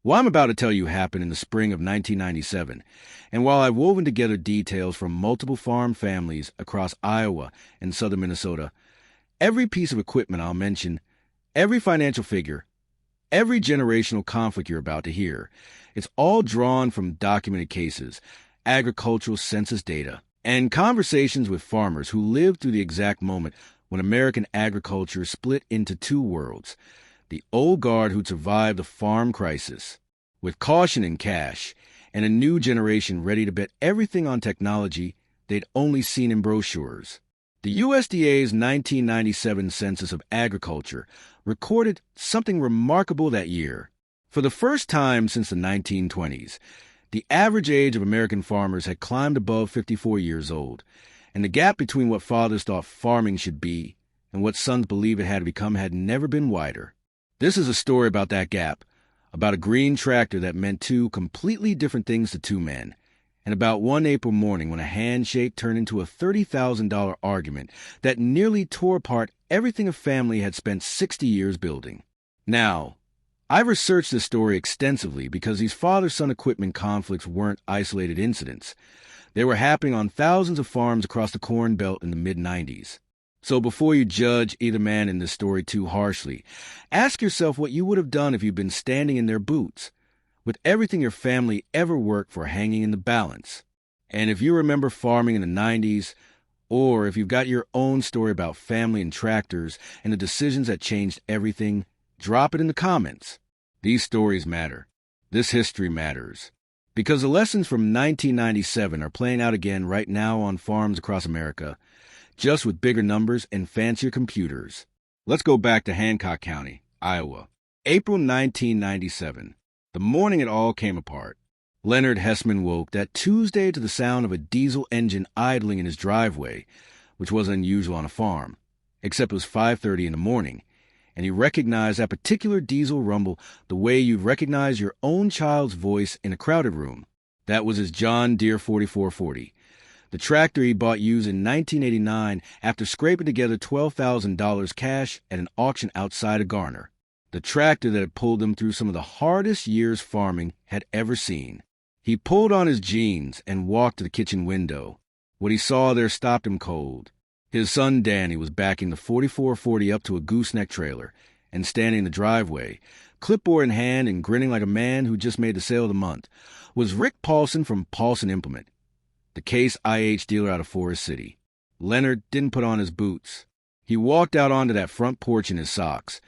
What I'm about to tell you happened in the spring of 1997, and while I've woven together details from multiple farm families across Iowa and southern Minnesota, every piece of equipment I'll mention, every financial figure, every generational conflict you're about to hear, it's all drawn from documented cases, agricultural census data, and conversations with farmers who lived through the exact moment when American agriculture split into two worlds: the old guard who'd survived the farm crisis with caution and cash, and a new generation ready to bet everything on technology they'd only seen in brochures. The USDA's 1997 Census of Agriculture recorded something remarkable that year. For the first time since the 1920s, the average age of American farmers had climbed above 54 years old, and the gap between what fathers thought farming should be and what sons believed it had to become had never been wider. This is a story about that gap, about a green tractor that meant two completely different things to two men, and about one April morning when a handshake turned into a $30,000 argument that nearly tore apart everything a family had spent 60 years building. Now, I've researched this story extensively because these father-son equipment conflicts weren't isolated incidents. They were happening on thousands of farms across the Corn Belt in the mid-90s. So before you judge either man in this story too harshly, ask yourself what you would have done if you'd been standing in their boots, with everything your family ever worked for hanging in the balance. And if you remember farming in the 90s, or if you've got your own story about family and tractors and the decisions that changed everything, drop it in the comments. These stories matter. This history matters. Because the lessons from 1997 are playing out again right now on farms across America, just with bigger numbers and fancier computers. Let's go back to Hancock County, Iowa. April 1997. The morning it all came apart. Leonard Hessman woke that Tuesday to the sound of a diesel engine idling in his driveway, which was unusual on a farm, except it was 5:30 in the morning, and he recognized that particular diesel rumble the way you'd recognize your own child's voice in a crowded room. That was his John Deere 4440, the tractor he bought used in 1989 after scraping together $12,000 cash at an auction outside of Garner. The tractor that had pulled him through some of the hardest years farming had ever seen. He pulled on his jeans and walked to the kitchen window. What he saw there stopped him cold. His son Danny was backing the 4440 up to a gooseneck trailer, and standing in the driveway, clipboard in hand and grinning like a man who just made the sale of the month, was Rick Paulson from Paulson Implement, the Case IH dealer out of Forest City. Leonard didn't put on his boots. He walked out onto that front porch in his socks,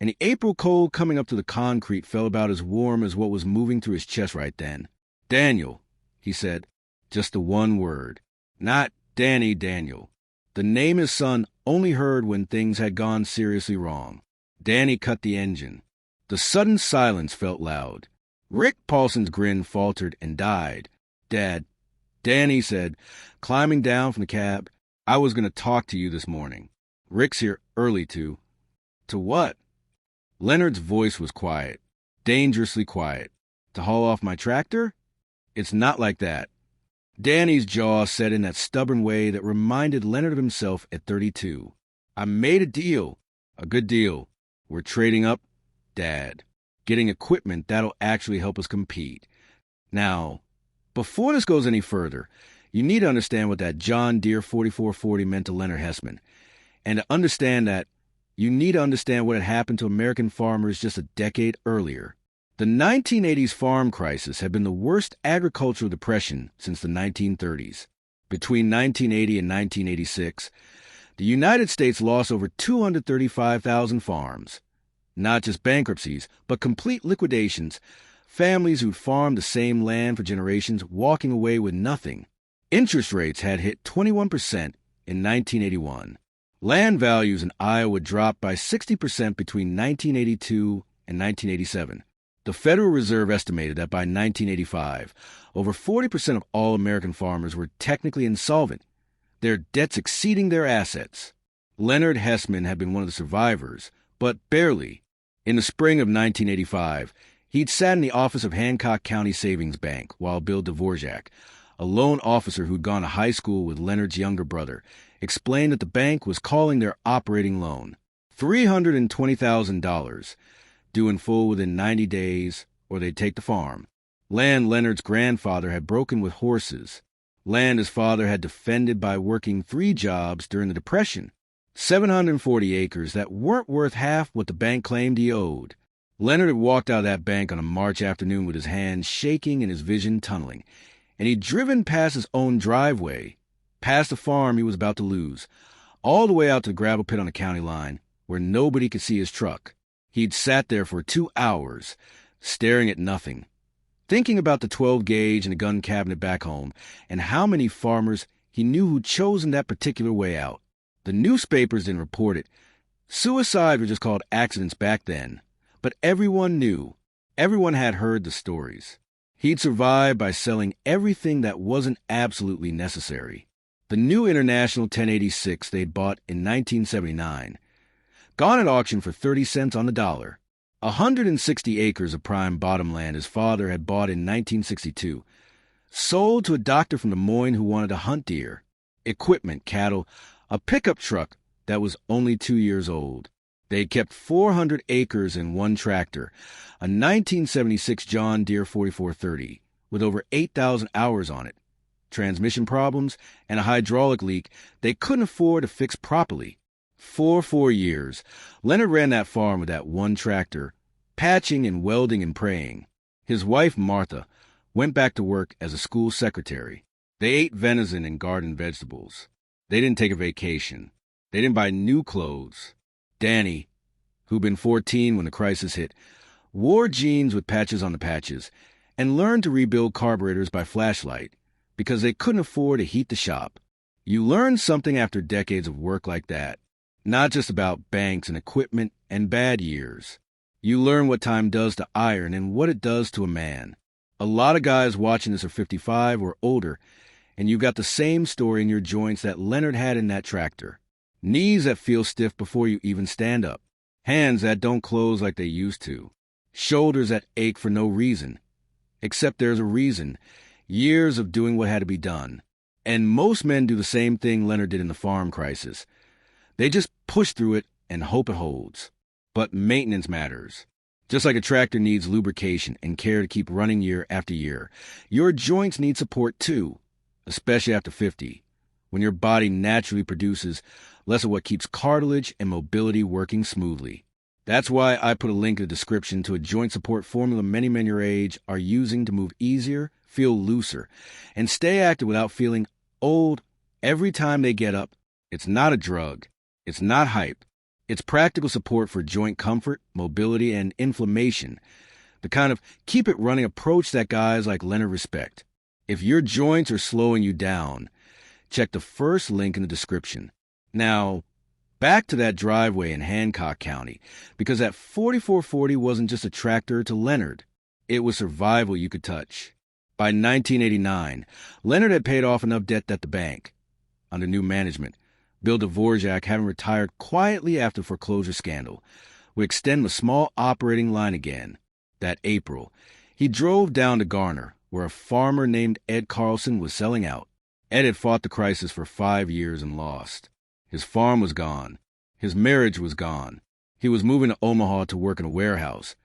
and the April cold coming up to the concrete felt about as warm as what was moving through his chest right then. "Daniel," he said, just the one word. Not Danny Daniel, the name his son only heard when things had gone seriously wrong. Danny cut the engine. The sudden silence felt loud. Rick Paulson's grin faltered and died. "Dad," Danny said, climbing down from the cab, "I was going to talk to you this morning. Rick's here early to..." "To what?" Leonard's voice was quiet, dangerously quiet. "To haul off my tractor?" "It's not like that." Danny's jaw set in that stubborn way that reminded Leonard of himself at 32. "I made a deal. A good deal. We're trading up, Dad. Getting equipment that'll actually help us compete. Now, before this goes any further, you need to understand what that John Deere 4440 meant to Leonard Hessman. And to understand that, you need to understand what had happened to American farmers just a decade earlier. The 1980s farm crisis had been the worst agricultural depression since the 1930s. Between 1980 and 1986, the United States lost over 235,000 farms. Not just bankruptcies, but complete liquidations, families who'd farmed the same land for generations walking away with nothing. Interest rates had hit 21% in 1981. Land values in Iowa dropped by 60% between 1982 and 1987. The Federal Reserve estimated that by 1985, over 40% of all American farmers were technically insolvent, their debts exceeding their assets. Leonard Hessman had been one of the survivors, but barely. In the spring of 1985, he'd sat in the office of Hancock County Savings Bank while Bill Dvorak, a loan officer who'd gone to high school with Leonard's younger brother, explained that the bank was calling their operating loan $320,000, due in full within 90 days or they'd take the farm. Land Leonard's grandfather had broken with horses. Land his father had defended by working 3 jobs during the Depression. 740 acres that weren't worth half what the bank claimed he owed. Leonard had walked out of that bank on a March afternoon with his hands shaking and his vision tunneling, and he'd driven past his own driveway, past the farm he was about to lose, all the way out to the gravel pit on the county line, where nobody could see his truck. He'd sat there for 2 hours, staring at nothing, thinking about the 12-gauge and the gun cabinet back home, and how many farmers he knew who'd chosen that particular way out. The newspapers didn't report it. Suicide were just called accidents back then. But everyone knew. Everyone had heard the stories. He'd survived by selling everything that wasn't absolutely necessary. The new International 1086 they'd bought in 1979, gone at auction for 30 cents on the dollar. 160 acres of prime bottomland his father had bought in 1962, sold to a doctor from Des Moines who wanted to hunt deer, equipment, cattle, a pickup truck that was only 2 years old. They kept 400 acres in one tractor, a 1976 John Deere 4430, with over 8,000 hours on it. Transmission problems and a hydraulic leak they couldn't afford to fix properly. For 4 years, Leonard ran that farm with that one tractor, patching and welding and praying. His wife, Martha, went back to work as a school secretary. They ate venison and garden vegetables. They didn't take a vacation. They didn't buy new clothes. Danny, who'd been 14 when the crisis hit, wore jeans with patches on the patches and learned to rebuild carburetors by flashlight because they couldn't afford to heat the shop. You learn something after decades of work like that, not just about banks and equipment and bad years. You learn what time does to iron and what it does to a man. A lot of guys watching this are 55 or older, and you've got the same story in your joints that Leonard had in that tractor. Knees that feel stiff before you even stand up. Hands that don't close like they used to. Shoulders that ache for no reason. Except there's a reason. Years of doing what had to be done. And most men do the same thing Leonard did in the farm crisis. They just push through it and hope it holds. But maintenance matters. Just like a tractor needs lubrication and care to keep running year after year, your joints need support too, especially after 50, when your body naturally produces less of what keeps cartilage and mobility working smoothly. That's why I put a link in the description to a joint support formula many men your age are using to move easier, feel looser, and stay active without feeling old every time they get up. It's not a drug. It's not hype. It's practical support for joint comfort, mobility, and inflammation. The kind of keep-it-running approach that guys like Leonard respect. If your joints are slowing you down, check the first link in the description. Now, back to that driveway in Hancock County, because that 4440 wasn't just a tractor to Leonard. It was survival you could touch. By 1989, Leonard had paid off enough debt that the bank, under new management, Bill Dvorak, having retired quietly after the foreclosure scandal, would extend a small operating line again. That April, he drove down to Garner, where a farmer named Ed Carlson was selling out. Ed had fought the crisis for 5 years and lost. His farm was gone. His marriage was gone. He was moving to Omaha to work in a warehouse.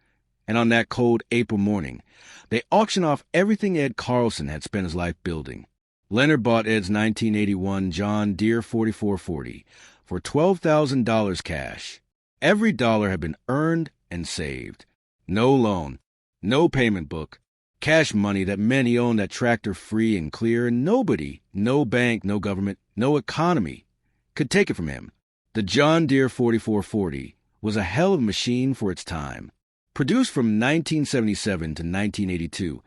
And on that cold April morning, they auctioned off everything Ed Carlson had spent his life building. Leonard bought Ed's 1981 John Deere 4440 for $12,000 cash. Every dollar had been earned and saved. No loan, no payment book, cash money that meant he owned that tractor free and clear, and nobody, no bank, no government, no economy could take it from him. The John Deere 4440 was a hell of a machine for its time. Produced from 1977 to 1982,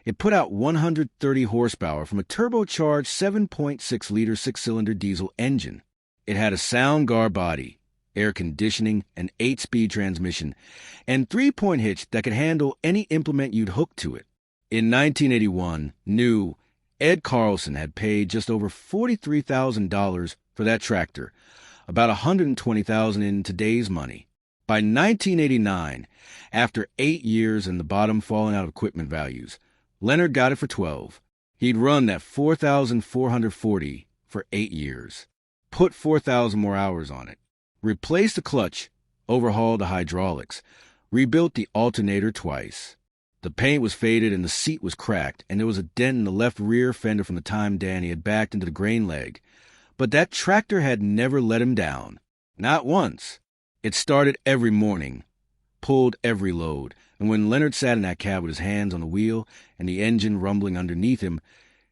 it put out 130 horsepower from a turbocharged 7.6-liter 6-cylinder diesel engine. It had a sound guard body, air conditioning, an 8-speed transmission, and 3-point hitch that could handle any implement you'd hook to it. In 1981, new Ed Carlson had paid just over $43,000 for that tractor, about $120,000 in today's money. By 1989, after 8 years and the bottom falling out of equipment values, Leonard got it for $12,000. He'd run that 4,440 for 8 years, put 4,000 more hours on it, replaced the clutch, overhauled the hydraulics, rebuilt the alternator twice. The paint was faded and the seat was cracked, and there was a dent in the left rear fender from the time Danny had backed into the grain leg. But that tractor had never let him down. Not once. It started every morning, pulled every load, and when Leonard sat in that cab with his hands on the wheel and the engine rumbling underneath him,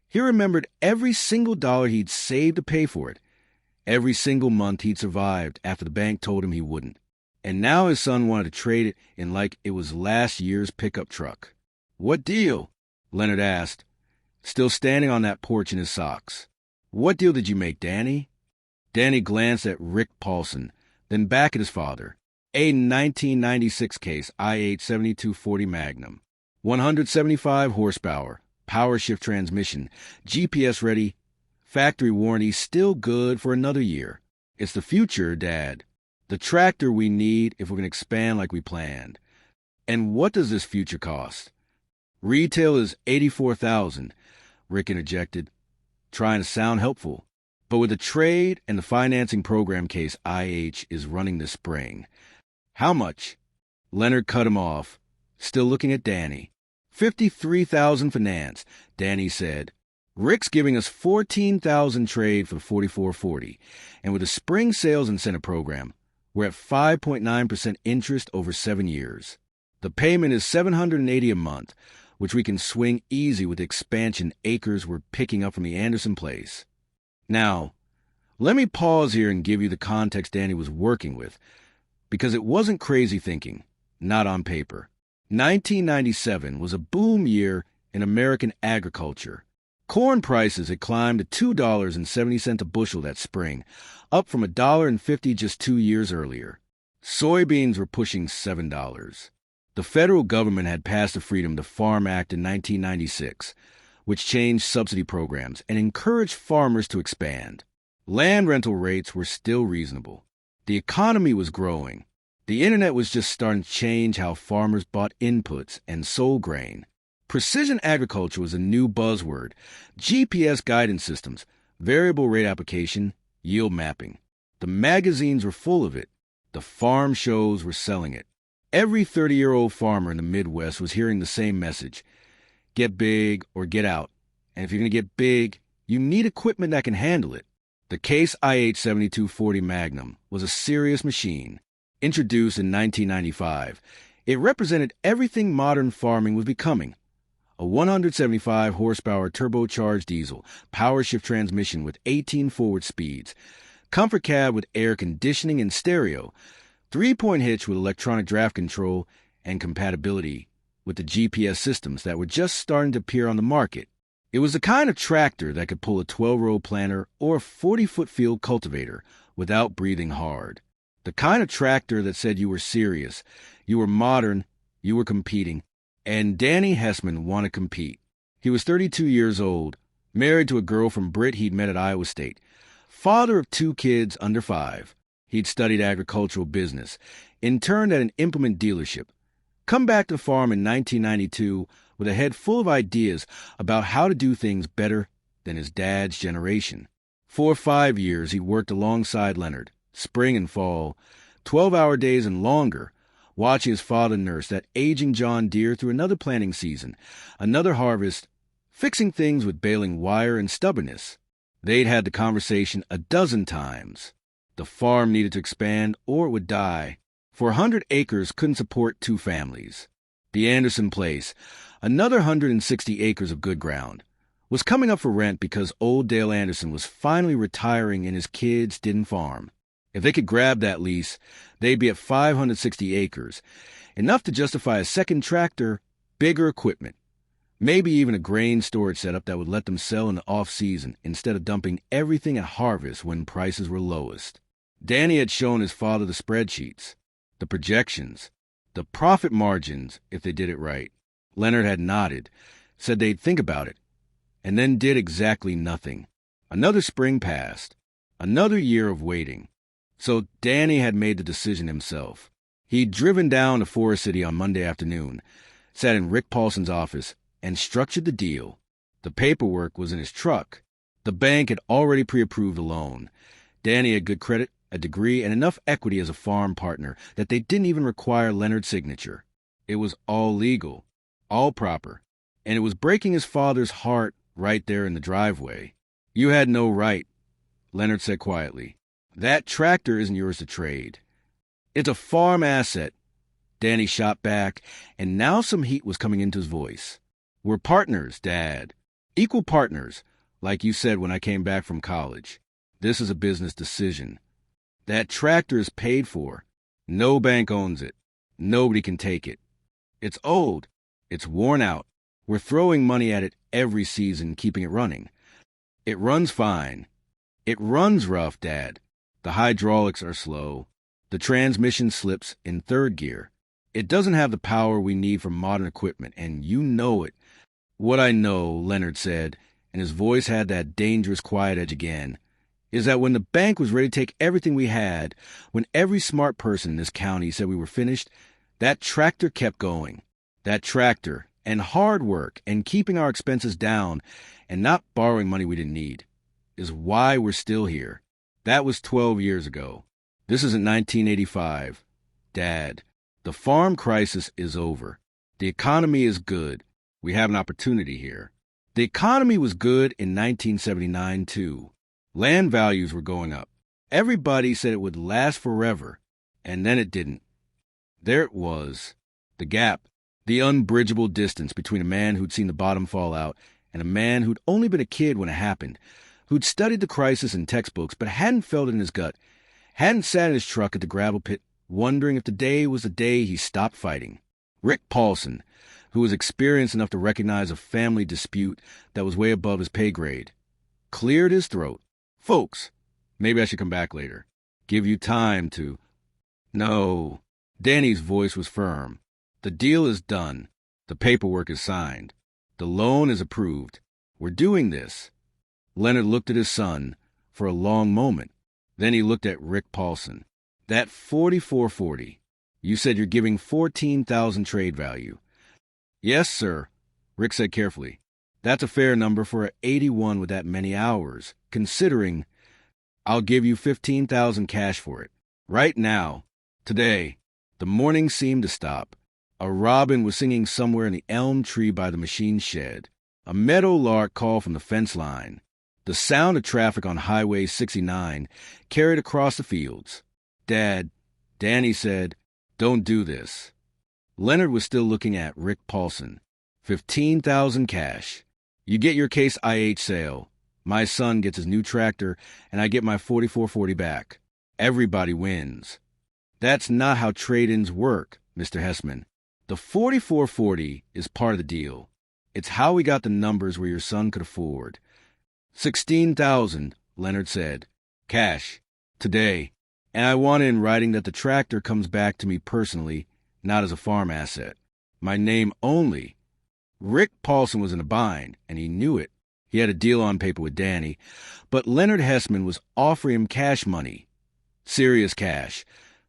he remembered every single dollar he'd saved to pay for it, every single month he'd survived after the bank told him he wouldn't. And now his son wanted to trade it in like it was last year's pickup truck. "What deal?" Leonard asked, still standing on that porch in his socks. "What deal did you make, Danny?" Danny glanced at Rick Paulson, then back at his father. A 1996 case IH 7240 Magnum. 175 horsepower, power shift transmission, GPS ready, factory warranty still good for another year. It's the future, Dad. The tractor we need if we're going to expand like we planned. And what does this future cost? Retail is $84,000, Rick interjected, trying to sound helpful. But with the trade and the financing program case IH is running this spring. How much? Leonard cut him off, still looking at Danny. $53,000 finance, Danny said. Rick's giving us $14,000 trade for the 4440, and with the spring sales incentive program, we're at 5.9% interest over 7 years. The payment is $780 a month, which we can swing easy with the expansion acres we're picking up from the Anderson place. Now, let me pause here and give you the context Danny was working with, because it wasn't crazy thinking, not on paper. 1997 was a boom year in American agriculture. Corn prices had climbed to $2.70 a bushel that spring, up from $1.50 just 2 years earlier. Soybeans were pushing $7. The federal government had passed the Freedom to Farm Act in 1996, which changed subsidy programs and encouraged farmers to expand. Land rental rates were still reasonable. The economy was growing. The internet was just starting to change how farmers bought inputs and sold grain. Precision agriculture was a new buzzword. GPS guidance systems, variable rate application, yield mapping. The magazines were full of it. The farm shows were selling it. Every 30-year-old farmer in the Midwest was hearing the same message. Get big or get out. And if you're going to get big, you need equipment that can handle it. The Case IH 7240 Magnum was a serious machine. Introduced in 1995, it represented everything modern farming was becoming. A 175 horsepower turbocharged diesel, power shift transmission with 18 forward speeds, comfort cab with air conditioning and stereo, 3-point hitch with electronic draft control and compatibility with the GPS systems that were just starting to appear on the market. It was the kind of tractor that could pull a 12-row planter or a 40-foot field cultivator without breathing hard. The kind of tractor that said you were serious, you were modern, you were competing, and Danny Hessman wanted to compete. He was 32 years old, married to a girl from Britt he'd met at Iowa State, father of 2 kids under 5. He'd studied agricultural business, interned at an implement dealership, come back to the farm in 1992 with a head full of ideas about how to do things better than his dad's generation. For 5 years, he worked alongside Leonard, spring and fall, 12-hour days and longer, watching his father nurse that aging John Deere through another planting season, another harvest, fixing things with baling wire and stubbornness. They'd had the conversation a dozen times. The farm needed to expand or it would die. For 100 acres couldn't support 2 families. The Anderson place, another 160 acres of good ground, was coming up for rent because old Dale Anderson was finally retiring and his kids didn't farm. If they could grab that lease, they'd be at 560 acres, enough to justify a second tractor, bigger equipment, maybe even a grain storage setup that would let them sell in the off-season instead of dumping everything at harvest when prices were lowest. Danny had shown his father the spreadsheets, the projections, the profit margins if they did it right. Leonard had nodded, said they'd think about it, and then did exactly nothing. Another spring passed, another year of waiting. So Danny had made the decision himself. He'd driven down to Forest City on Monday afternoon, sat in Rick Paulson's office, and structured the deal. The paperwork was in his truck. The bank had already pre-approved a loan. Danny had good credit, a degree, and enough equity as a farm partner that they didn't even require Leonard's signature. It was all legal, all proper. And it was breaking his father's heart right there in the driveway. You had no right, Leonard said quietly. That tractor isn't yours to trade. It's a farm asset. Danny shot back, and now some heat was coming into his voice. We're partners, Dad. Equal partners, like you said when I came back from college. This is a business decision. That tractor is paid for. No bank owns it. Nobody can take it. It's old. It's worn out. We're throwing money at it every season, keeping it running. It runs fine. It runs rough, Dad. The hydraulics are slow. The transmission slips in third gear. It doesn't have the power we need for modern equipment, and you know it. What I know, Leonard said, and his voice had that dangerous quiet edge again, is that when the bank was ready to take everything we had, when every smart person in this county said we were finished, that tractor kept going. That tractor, and hard work, and keeping our expenses down, and not borrowing money we didn't need, is why we're still here. That was 12 years ago. This isn't 1985. Dad, the farm crisis is over. The economy is good. We have an opportunity here. The economy was good in 1979, too. Land values were going up. Everybody said it would last forever, and then it didn't. There it was. The gap, the unbridgeable distance between a man who'd seen the bottom fall out and a man who'd only been a kid when it happened, who'd studied the crisis in textbooks but hadn't felt it in his gut, hadn't sat in his truck at the gravel pit wondering if today was the day he stopped fighting. Rick Paulson, who was experienced enough to recognize a family dispute that was way above his pay grade, cleared his throat. Folks, maybe I should come back later. Give you time to... No. Danny's voice was firm. The deal is done. The paperwork is signed. The loan is approved. We're doing this. Leonard looked at his son for a long moment. Then he looked at Rick Paulson. That 4440. You said you're giving $14,000 trade value. Yes, sir, Rick said carefully. That's a fair number for an 81 with that many hours, considering I'll give you $15,000 cash for it. Right now, today. The morning seemed to stop. A robin was singing somewhere in the elm tree by the machine shed. A meadow lark called from the fence line. The sound of traffic on Highway 69 carried across the fields. Dad, Danny said, don't do this. Leonard was still looking at Rick Paulson. $15,000 cash. You get your Case IH sale. My son gets his new tractor, and I get my 4440 back. Everybody wins. That's not how trade-ins work, Mr. Hessman. The 4440 is part of the deal. It's how we got the numbers where your son could afford. $16,000, Leonard said. Cash. Today. And I want it in writing that the tractor comes back to me personally, not as a farm asset. My name only. Rick Paulson was in a bind, and he knew it. He had a deal on paper with Danny, but Leonard Hessman was offering him cash money. Serious cash.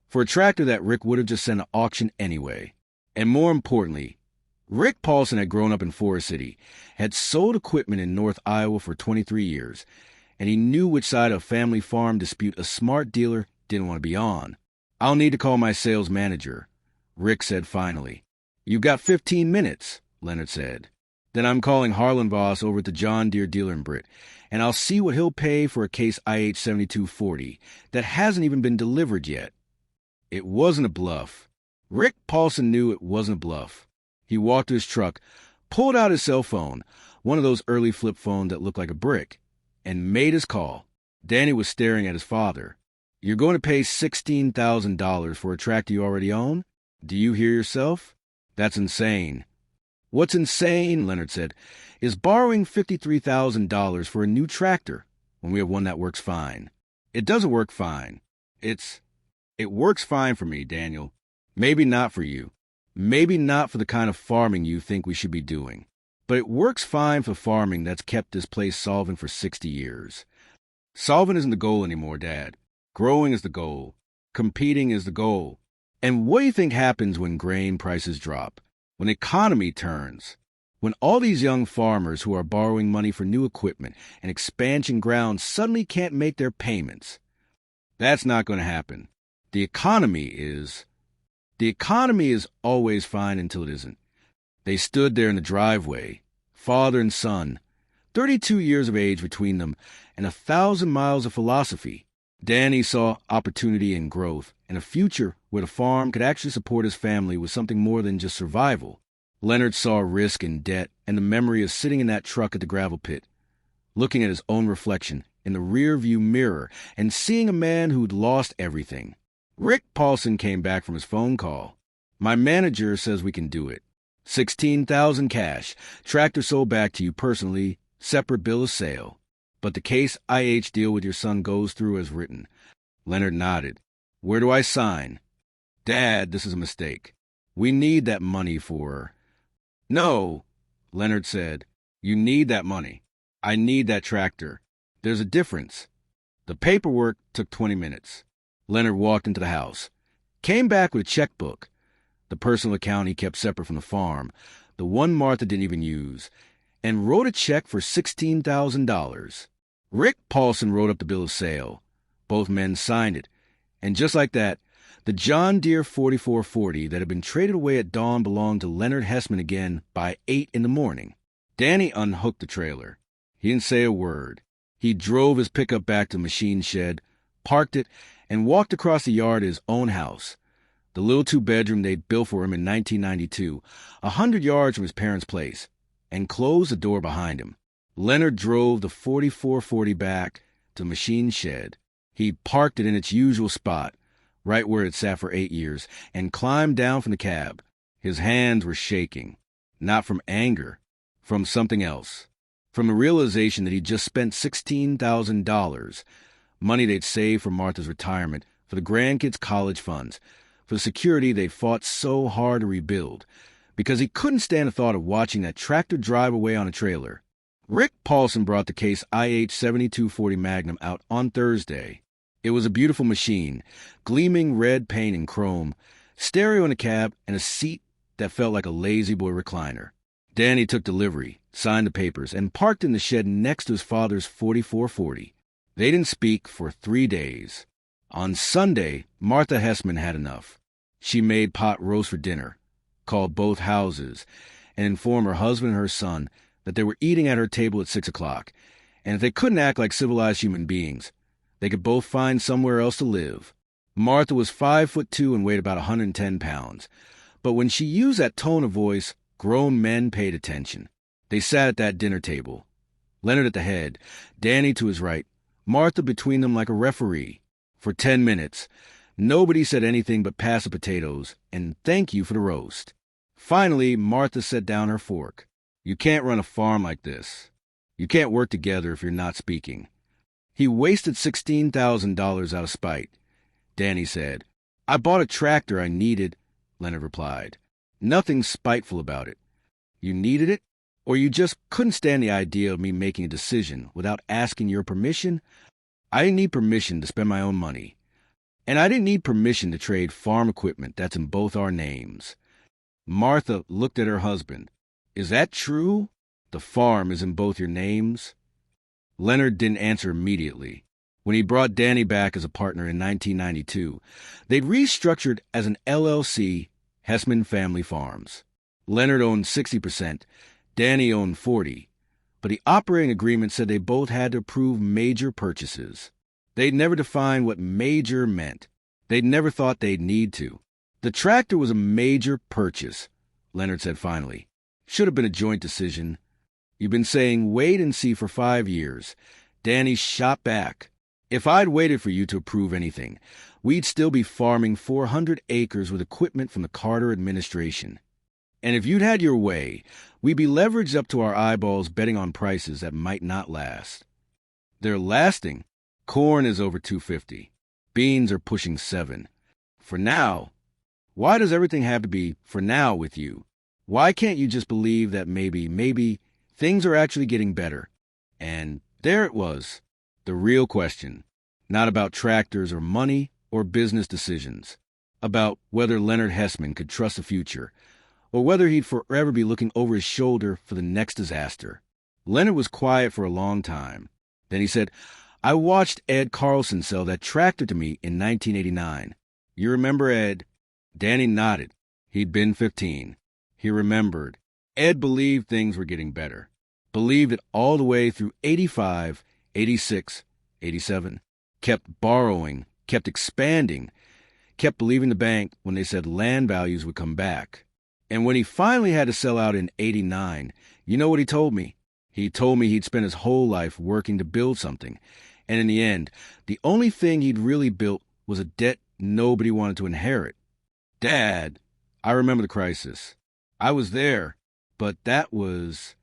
For a tractor that Rick would have just sent to auction anyway. And more importantly, Rick Paulson had grown up in Forest City, had sold equipment in North Iowa for 23 years, and he knew which side of a family farm dispute a smart dealer didn't want to be on. I'll need to call my sales manager, Rick said finally. You've got 15 minutes, Leonard said. Then I'm calling Harlan Voss over at the John Deere dealer in Britt, and I'll see what he'll pay for a Case IH 7240 that hasn't even been delivered yet. It wasn't a bluff. Rick Paulson knew it wasn't a bluff. He walked to his truck, pulled out his cell phone, one of those early flip phones that looked like a brick, and made his call. Danny was staring at his father. You're going to pay $16,000 for a tractor you already own? Do you hear yourself? That's insane. What's insane, Leonard said, is borrowing $53,000 for a new tractor when we have one that works fine. It doesn't work fine. It works fine for me, Daniel. Maybe not for you. Maybe not for the kind of farming you think we should be doing. But it works fine for farming that's kept this place solvent for 60 years. Solvent isn't the goal anymore, Dad. Growing is the goal. Competing is the goal. And what do you think happens when grain prices drop? When the economy turns? When all these young farmers who are borrowing money for new equipment and expansion grounds suddenly can't make their payments? That's not going to happen. The economy is always fine until it isn't. They stood there in the driveway, father and son, 32 years of age between them, and 1,000 miles of philosophy. Danny saw opportunity and growth, and a future where the farm could actually support his family with something more than just survival. Leonard saw risk and debt and the memory of sitting in that truck at the gravel pit, looking at his own reflection in the rear-view mirror and seeing a man who'd lost everything. Rick Paulson came back from his phone call. My manager says we can do it. $16,000 cash, tractor sold back to you personally, separate bill of sale. But the case IH deal with your son goes through as written. Leonard nodded. Where do I sign? Dad, this is a mistake. We need that money for... No, Leonard said. You need that money. I need that tractor. There's a difference. The paperwork took 20 minutes. Leonard walked into the house, came back with a checkbook, the personal account he kept separate from the farm, the one Martha didn't even use, and wrote a check for $16,000. Rick Paulson wrote up the bill of sale. Both men signed it. And just like that, the John Deere 4440 that had been traded away at dawn belonged to Leonard Hessman again by 8 in the morning. Danny unhooked the trailer. He didn't say a word. He drove his pickup back to the machine shed, parked it, and walked across the yard to his own house, the little two-bedroom they'd built for him in 1992, 100 yards from his parents' place, and closed the door behind him. Leonard drove the 4440 back to the machine shed. He parked it in its usual spot, right where it sat for 8 years, and climbed down from the cab. His hands were shaking, not from anger, from something else, from the realization that he'd just spent $16,000, money they'd saved for Martha's retirement, for the grandkids' college funds, for the security they'd fought so hard to rebuild, because he couldn't stand the thought of watching that tractor drive away on a trailer. Rick Paulson brought the case IH 7240 Magnum out on Thursday. It was a beautiful machine, gleaming red paint and chrome, stereo in the cab, and a seat that felt like a lazy boy recliner. Danny took delivery, signed the papers, and parked in the shed next to his father's 4440. They didn't speak for 3 days. On Sunday, Martha Hessman had enough. She made pot roast for dinner, called both houses, and informed her husband and her son that they were eating at her table at 6 o'clock, and if they couldn't act like civilized human beings, they could both find somewhere else to live. Martha was 5'2" and weighed about 110 pounds, but when she used that tone of voice, grown men paid attention. They sat at that dinner table, Leonard at the head, Danny to his right, Martha between them like a referee. For 10 minutes, nobody said anything but pass the potatoes and thank you for the roast. Finally, Martha set down her fork. You can't run a farm like this. You can't work together if you're not speaking. He wasted $16,000 out of spite. Danny said, I bought a tractor I needed, Leonard replied. Nothing spiteful about it. You needed it? Or you just couldn't stand the idea of me making a decision without asking your permission? I didn't need permission to spend my own money. And I didn't need permission to trade farm equipment that's in both our names. Martha looked at her husband. Is that true? The farm is in both your names? Leonard didn't answer immediately. When he brought Danny back as a partner in 1992, they'd restructured as an LLC, Hessman Family Farms. Leonard owned 60%, Danny owned 40%, but the operating agreement said they both had to approve major purchases. They'd never defined what major meant. They'd never thought they'd need to. The tractor was a major purchase, Leonard said finally. Should have been a joint decision. You've been saying wait and see for 5 years. Danny shot back. If I'd waited for you to approve anything, we'd still be farming 400 acres with equipment from the Carter administration. And if you'd had your way, we'd be leveraged up to our eyeballs betting on prices that might not last. They're lasting. Corn is over $2.50. Beans are pushing $7. For now. Why does everything have to be for now with you? Why can't you just believe that maybe, things are actually getting better? And there it was. The real question. Not about tractors or money or business decisions. About whether Leonard Hessman could trust the future, or whether he'd forever be looking over his shoulder for the next disaster. Leonard was quiet for a long time. Then he said, I watched Ed Carlson sell that tractor to me in 1989. You remember Ed? Danny nodded. He'd been 15. He remembered. Ed believed things were getting better. Believed it all the way through 85, 86, 87. Kept borrowing, kept expanding, kept believing the bank when they said land values would come back. And when he finally had to sell out in 89, you know what he told me? He told me he'd spent his whole life working to build something. And in the end, the only thing he'd really built was a debt nobody wanted to inherit. Dad, I remember the crisis. I was there, but that was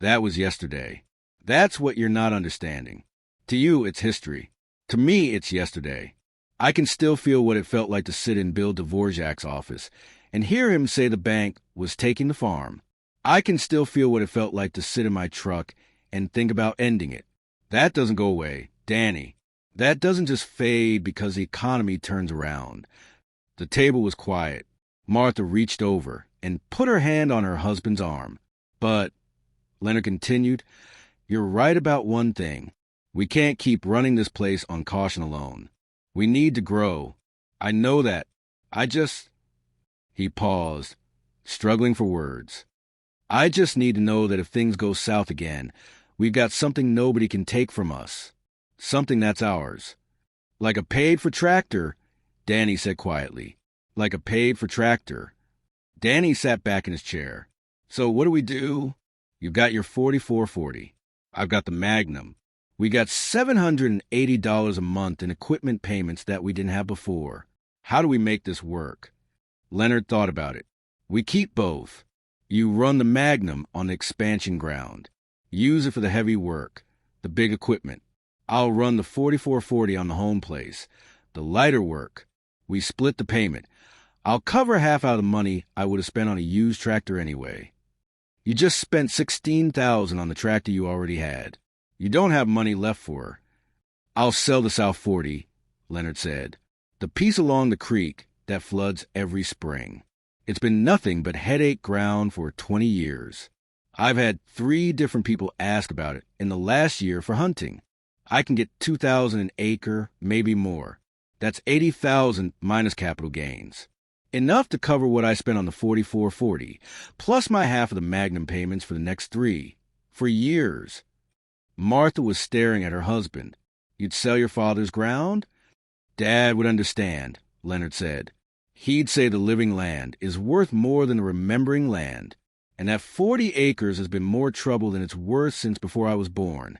yesterday. That's what you're not understanding. To you, it's history. To me, it's yesterday. I can still feel what it felt like to sit in Bill Dvorak's office and hear him say the bank was taking the farm. I can still feel what it felt like to sit in my truck and think about ending it. That doesn't go away, Danny. That doesn't just fade because the economy turns around. The table was quiet. Martha reached over and put her hand on her husband's arm. But, Leonard continued, you're right about one thing. We can't keep running this place on caution alone. We need to grow. I know that. He paused, struggling for words. I just need to know that if things go south again, we've got something nobody can take from us. Something that's ours. Like a paid-for tractor, Danny said quietly. Like a paid-for tractor. Danny sat back in his chair. So what do we do? You've got your 4440. I've got the Magnum. We got $780 a month in equipment payments that we didn't have before. How do we make this work? Leonard thought about it. We keep both. You run the Magnum on the expansion ground. Use it for the heavy work, the big equipment. I'll run the 4440 on the home place, the lighter work. We split the payment. I'll cover half out of the money I would have spent on a used tractor anyway. You just spent $16,000 on the tractor you already had. You don't have money left for her. I'll sell the South 40, Leonard said. The piece along the creek that floods every spring. It's been nothing but headache ground for 20 years. I've had 3 different people ask about it in the last year for hunting. I can get $2,000 an acre, maybe more. That's $80,000 minus capital gains. Enough to cover what I spent on the 4440, plus my half of the Magnum payments for the next 3. For years. Martha was staring at her husband. You'd sell your father's ground? Dad would understand, Leonard said. He'd say the living land is worth more than the remembering land, and that 40 acres has been more trouble than it's worth since before I was born.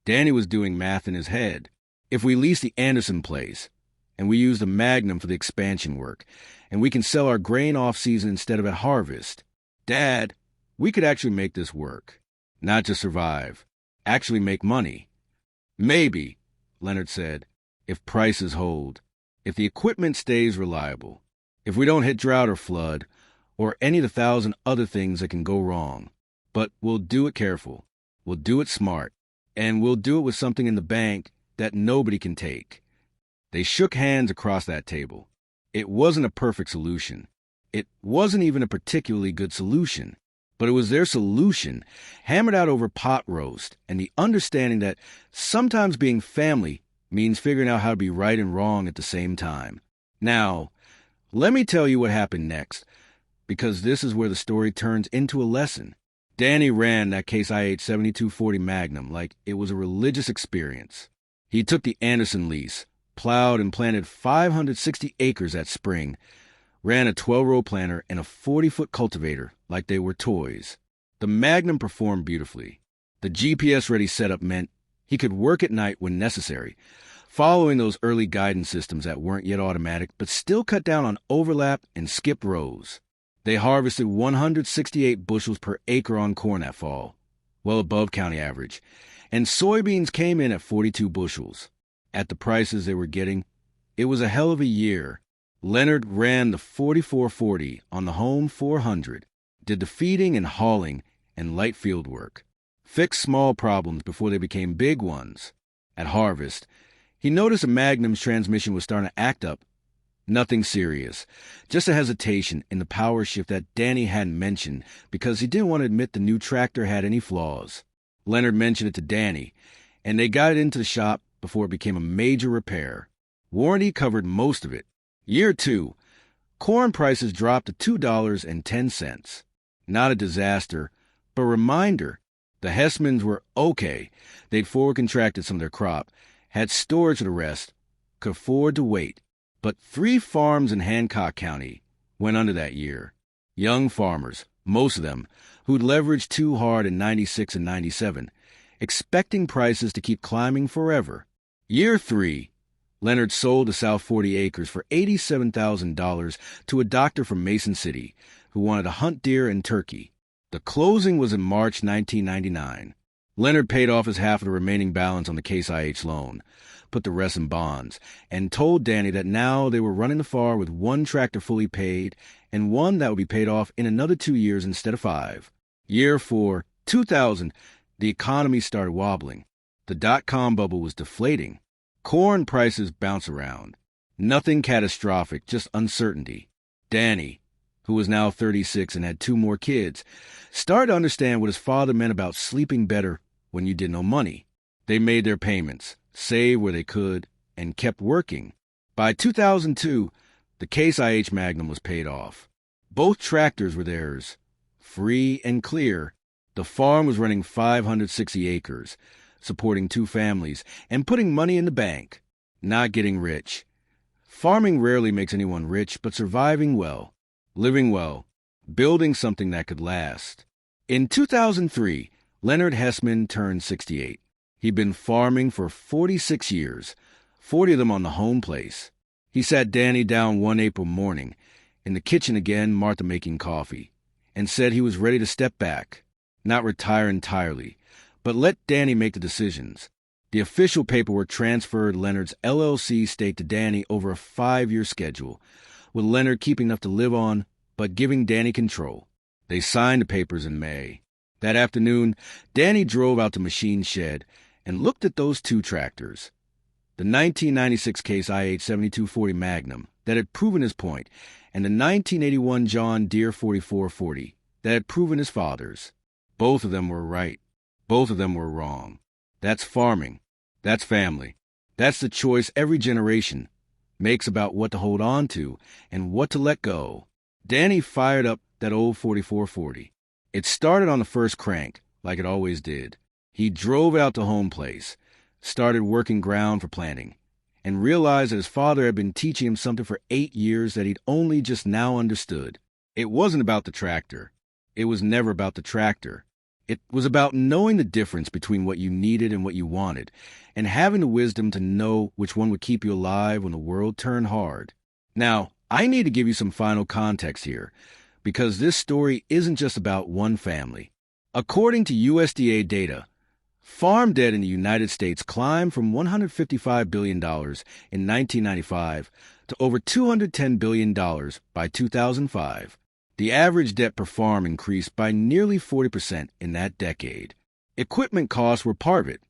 Danny was doing math in his head. If we lease the Anderson place, and we use the Magnum for the expansion work, and we can sell our grain off-season instead of at harvest, Dad, we could actually make this work. Not just survive. Actually make money. Maybe, Leonard said, if prices hold. If the equipment stays reliable, if we don't hit drought or flood, or any of the 1,000 other things that can go wrong. But we'll do it careful. We'll do it smart. And we'll do it with something in the bank that nobody can take. They shook hands across that table. It wasn't a perfect solution. It wasn't even a particularly good solution. But it was their solution, hammered out over pot roast, and the understanding that sometimes being family means figuring out how to be right and wrong at the same time. Now, let me tell you what happened next, because this is where the story turns into a lesson. Danny ran that Case IH 7240 Magnum like it was a religious experience. He took the Anderson lease, plowed and planted 560 acres that spring, ran a 12-row planter and a 40-foot cultivator like they were toys. The Magnum performed beautifully. The GPS-ready setup meant he could work at night when necessary, following those early guidance systems that weren't yet automatic but still cut down on overlap and skipped rows. They harvested 168 bushels per acre on corn that fall, well above county average, and soybeans came in at 42 bushels. At the prices they were getting, it was a hell of a year. Leonard ran the 4440 on the home 400, did the feeding and hauling and light field work, fixed small problems before they became big ones. At harvest, he noticed a Magnum's transmission was starting to act up. Nothing serious, just a hesitation in the power shift that Danny hadn't mentioned because he didn't want to admit the new tractor had any flaws. Leonard mentioned it to Danny, and they got it into the shop before it became a major repair. Warranty covered most of it. Year 2, corn prices dropped to $2.10. Not a disaster, but a reminder. The Hessmans were okay. They'd forward contracted some of their crop, had storage of the rest, could afford to wait. But 3 farms in Hancock County went under that year. Young farmers, most of them, who'd leveraged too hard in 96 and 97, expecting prices to keep climbing forever. Year 3, Leonard sold the South 40 acres for $87,000 to a doctor from Mason City who wanted to hunt deer and turkey. The closing was in March 1999. Leonard paid off his half of the remaining balance on the Case IH loan, put the rest in bonds, and told Danny that now they were running the farm with 1 tractor fully paid and 1 that would be paid off in another 2 years instead of 5. Year 4, 2000, the economy started wobbling. The dot-com bubble was deflating. Corn prices bounced around. Nothing catastrophic, just uncertainty. Danny, who was now 36 and had 2 more kids, started to understand what his father meant about sleeping better when you did no money. They made their payments, saved where they could, and kept working. By 2002, the Case IH Magnum was paid off. Both tractors were theirs, free and clear. The farm was running 560 acres, supporting 2 families, and putting money in the bank, not getting rich. Farming rarely makes anyone rich, but surviving well, living well, building something that could last. In 2003, Leonard Hessman turned 68. He'd been farming for 46 years, 40 of them on the home place. He sat Danny down one April morning, in the kitchen again, Martha making coffee, and said he was ready to step back, not retire entirely, but let Danny make the decisions. The official paperwork transferred Leonard's LLC stake to Danny over a 5-year schedule, with Leonard keeping enough to live on, but giving Danny control. They signed the papers in May. That afternoon, Danny drove out to Machine Shed and looked at those 2 tractors. The 1996 Case IH 7240 Magnum that had proven his point, and the 1981 John Deere 4440 that had proven his father's. Both of them were right. Both of them were wrong. That's farming. That's family. That's the choice every generation makes about what to hold on to and what to let go. Danny fired up that old 4440. It started on the first crank, like it always did. He drove out to home place, started working ground for planting, and realized that his father had been teaching him something for 8 years that he'd only just now understood. It wasn't about the tractor. It was never about the tractor. It was about knowing the difference between what you needed and what you wanted, and having the wisdom to know which one would keep you alive when the world turned hard. Now, I need to give you some final context here, because this story isn't just about one family. According to USDA data, farm debt in the United States climbed from $155 billion in 1995 to over $210 billion by 2005. The average debt per farm increased by nearly 40% in that decade. Equipment costs were part of it.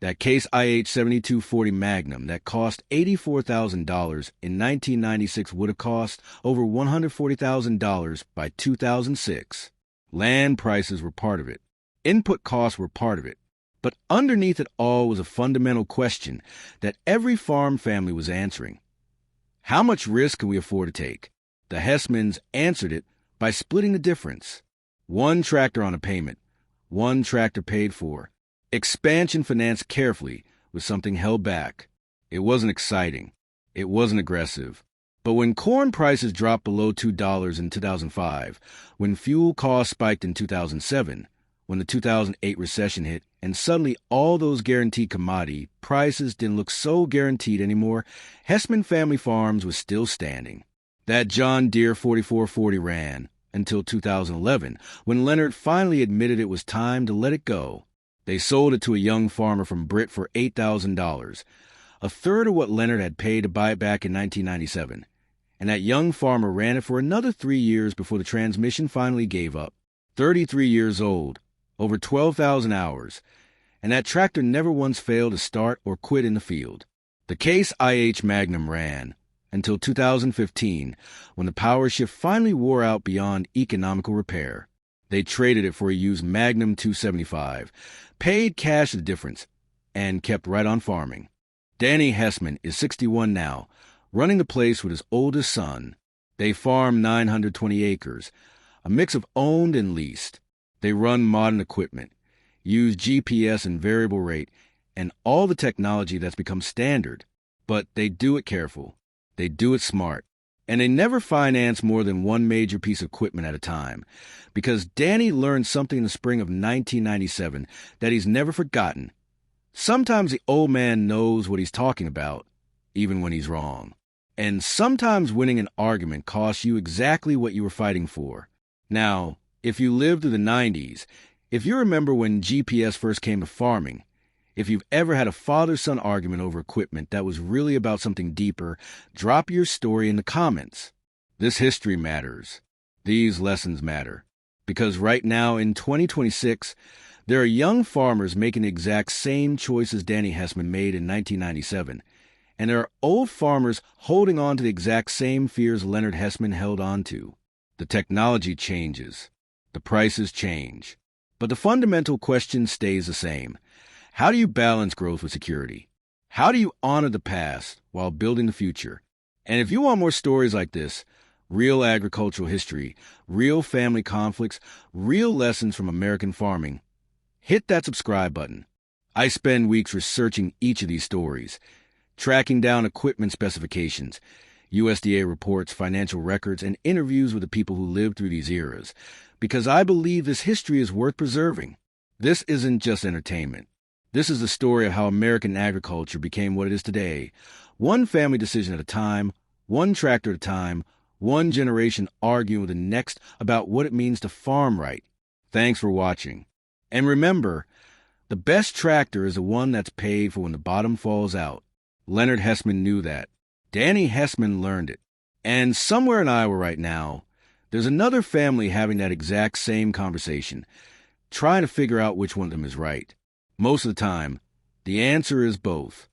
That Case IH 7240 Magnum that cost $84,000 in 1996 would have cost over $140,000 by 2006. Land prices were part of it. Input costs were part of it. But underneath it all was a fundamental question that every farm family was answering. How much risk can we afford to take? The Hessmans answered it by splitting the difference. 1 tractor on a payment, 1 tractor paid for. Expansion financed carefully with something held back. It wasn't exciting. It wasn't aggressive. But when corn prices dropped below $2 in 2005, when fuel costs spiked in 2007, when the 2008 recession hit, and suddenly all those guaranteed commodity prices didn't look so guaranteed anymore, Hessman Family Farms was still standing. That John Deere 4440 ran until 2011, when Leonard finally admitted it was time to let it go. They sold it to a young farmer from Britt for $8,000, a third of what Leonard had paid to buy it back in 1997. And that young farmer ran it for another 3 years before the transmission finally gave up. 33 years old, over 12,000 hours, and that tractor never once failed to start or quit in the field. The Case IH Magnum ran until 2015, when the power shift finally wore out beyond economical repair. They traded it for a used Magnum 275, paid cash the difference, and kept right on farming. Danny Hessman is 61 now, running the place with his oldest son. They farm 920 acres, a mix of owned and leased. They run modern equipment, use GPS and variable rate, and all the technology that's become standard. But they do it careful. They do it smart. And they never finance more than one major piece of equipment at a time. Because Danny learned something in the spring of 1997 that he's never forgotten. Sometimes the old man knows what he's talking about, even when he's wrong. And sometimes winning an argument costs you exactly what you were fighting for. Now, if you lived through the 90s, if you remember when GPS first came to farming, if you've ever had a father-son argument over equipment that was really about something deeper, drop your story in the comments. This history matters. These lessons matter. Because right now, in 2026, there are young farmers making the exact same choices Danny Hessman made in 1997. And there are old farmers holding on to the exact same fears Leonard Hessman held on to. The technology changes. The prices change. But the fundamental question stays the same. How do you balance growth with security? How do you honor the past while building the future? And if you want more stories like this, real agricultural history, real family conflicts, real lessons from American farming, hit that subscribe button. I spend weeks researching each of these stories, tracking down equipment specifications, USDA reports, financial records, and interviews with the people who lived through these eras, because I believe this history is worth preserving. This isn't just entertainment. This is the story of how American agriculture became what it is today, one family decision at a time, one tractor at a time, one generation arguing with the next about what it means to farm right. Thanks for watching. And remember, the best tractor is the one that's paid for when the bottom falls out. Leonard Hessman knew that. Danny Hessman learned it. And somewhere in Iowa right now, there's another family having that exact same conversation, trying to figure out which one of them is right. Most of the time, the answer is both.